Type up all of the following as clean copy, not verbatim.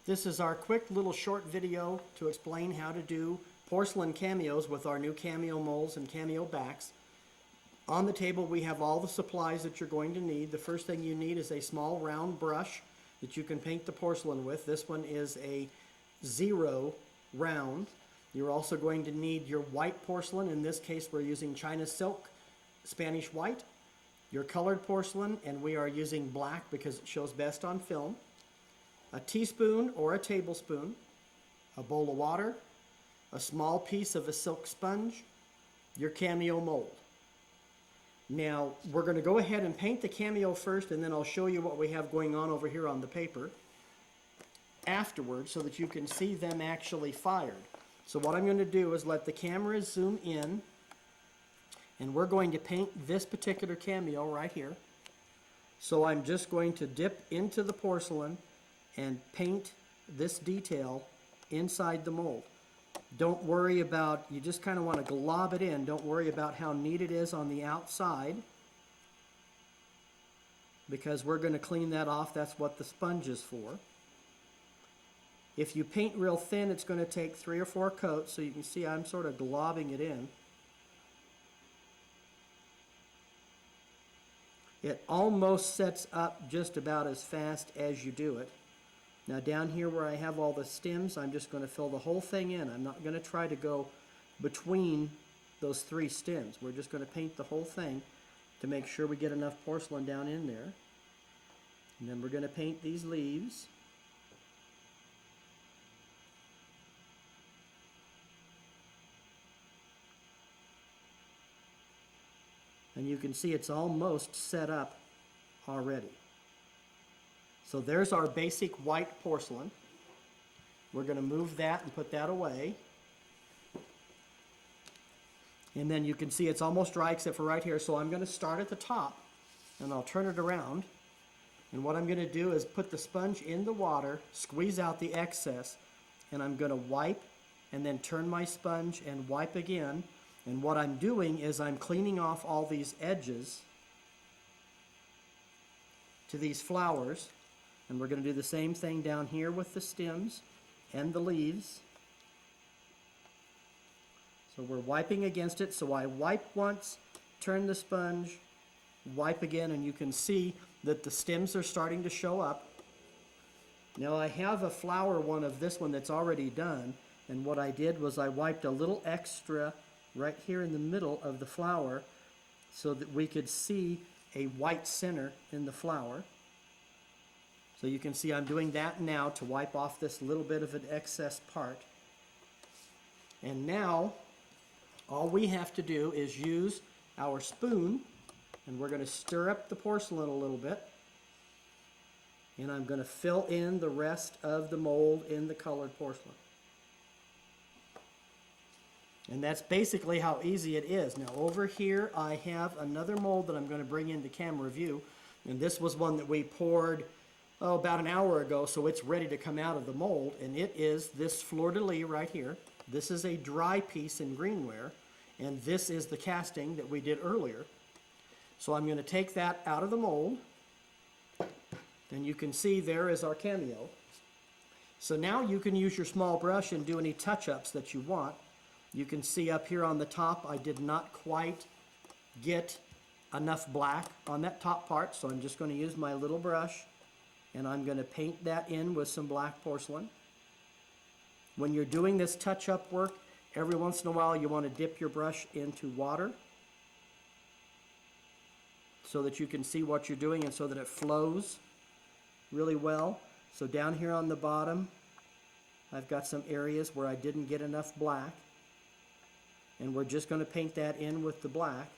This is our quick little short video to explain how to do porcelain cameos with our new cameo molds and cameo backs. On the table we have all the supplies that you're going to need. The first thing you need is a small round brush that you can paint the porcelain with. This one is a 0 round. You're also going to need your white porcelain. In this case we're using China silk Spanish white. Your colored porcelain, and we are using black because it shows best on film. A teaspoon or a tablespoon, a bowl of water, a small piece of a silk sponge, your cameo mold. Now we're going to go ahead and paint the cameo first, and then I'll show you what we have going on over here on the paper afterwards so that you can see them actually fired. So what I'm going to do is let the camera zoom in, and we're going to paint this particular cameo right here. So I'm just going to dip into the porcelain and paint this detail inside the mold. Don't worry about, you just kind of want to glob it in. Don't worry about how neat it is on the outside, because we're going to clean that off. That's what the sponge is for. If you paint real thin, it's going to take 3 or 4 coats, so you can see I'm sort of globbing it in. It almost sets up just about as fast as you do it. Now down here where I have all the stems, I'm just going to fill the whole thing in. I'm not going to try to go between those 3 stems. We're just going to paint the whole thing to make sure we get enough porcelain down in there. And then we're going to paint these leaves. And you can see it's almost set up already. So there's our basic white porcelain. We're going to move that and put that away. And then you can see it's almost dry except for right here. So I'm going to start at the top and I'll turn it around. And what I'm going to do is put the sponge in the water, squeeze out the excess, and I'm going to wipe and then turn my sponge and wipe again. And what I'm doing is I'm cleaning off all these edges to these flowers. And we're going to do the same thing down here with the stems and the leaves. So we're wiping against it. So I wipe once, turn the sponge, wipe again, and you can see that the stems are starting to show up. Now I have a flower one of this one that's already done, and what I did was I wiped a little extra right here in the middle of the flower so that we could see a white center in the flower. So you can see I'm doing that now to wipe off this little bit of an excess part. And now all we have to do is use our spoon, and we're going to stir up the porcelain a little bit. And I'm going to fill in the rest of the mold in the colored porcelain. And that's basically how easy it is. Now over here I have another mold that I'm going to bring into camera view. And this was one that we poured about an hour ago, so it's ready to come out of the mold. And it is this fleur-de-lis right here. This is a dry piece in greenware. And this is the casting that we did earlier. So I'm going to take that out of the mold. And you can see there is our cameo. So now you can use your small brush and do any touch-ups that you want. You can see up here on the top I did not quite get enough black on that top part, so I'm just going to use my little brush and I'm going to paint that in with some black porcelain. When you're doing this touch-up work, every once in a while you want to dip your brush into water so that you can see what you're doing and so that it flows really well. So down here on the bottom I've got some areas where I didn't get enough black. And we're just going to paint that in with the black.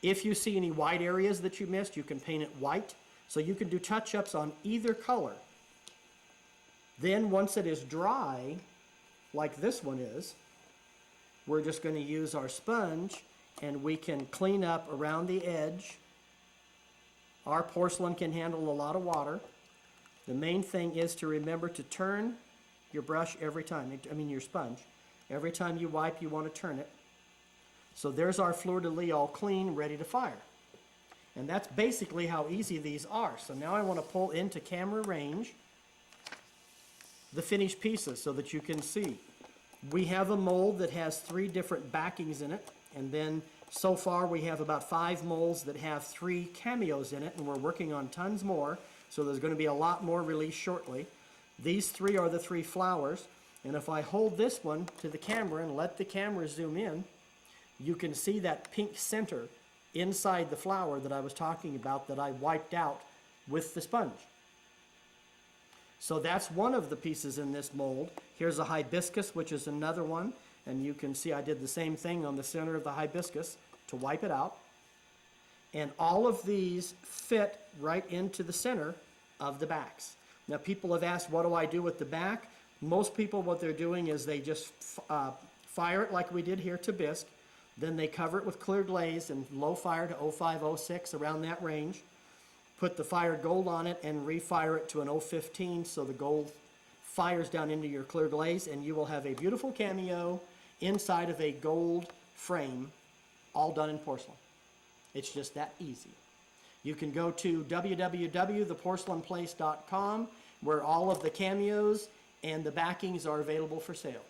If you see any white areas that you missed, you can paint it white. So you can do touch-ups on either color. Then once it is dry, like this one is, we're just going to use our sponge and we can clean up around the edge. Our porcelain can handle a lot of water. The main thing is to remember to turn your brush every time, your sponge. Every time you wipe, you want to turn it. So there's our fleur-de-lis all clean, ready to fire. And that's basically how easy these are. So now I want to pull into camera range. the finished pieces so that you can see. We have a mold that has 3 different backings in it, and then so far we have about 5 molds that have 3 cameos in it, and we're working on tons more, so there's going to be a lot more released shortly. These 3 are the 3 flowers, and if I hold this one to the camera and let the camera zoom in, you can see that pink center inside the flower that I was talking about that I wiped out with the sponge. So that's one of the pieces in this mold. Here's a hibiscus, which is another one, and you can see I did the same thing on the center of the hibiscus to wipe it out. And all of these fit right into the center of the backs. Now people have asked, what do I do with the back? Most people, what they're doing is they just fire it like we did here to bisque, then they cover it with clear glaze and low fire to 05, 06, around that range. Put the fired gold on it and refire it to an 015 so the gold fires down into your clear glaze, and you will have a beautiful cameo inside of a gold frame, all done in porcelain. It's just that easy. You can go to www.theporcelainplace.com where all of the cameos and the backings are available for sale.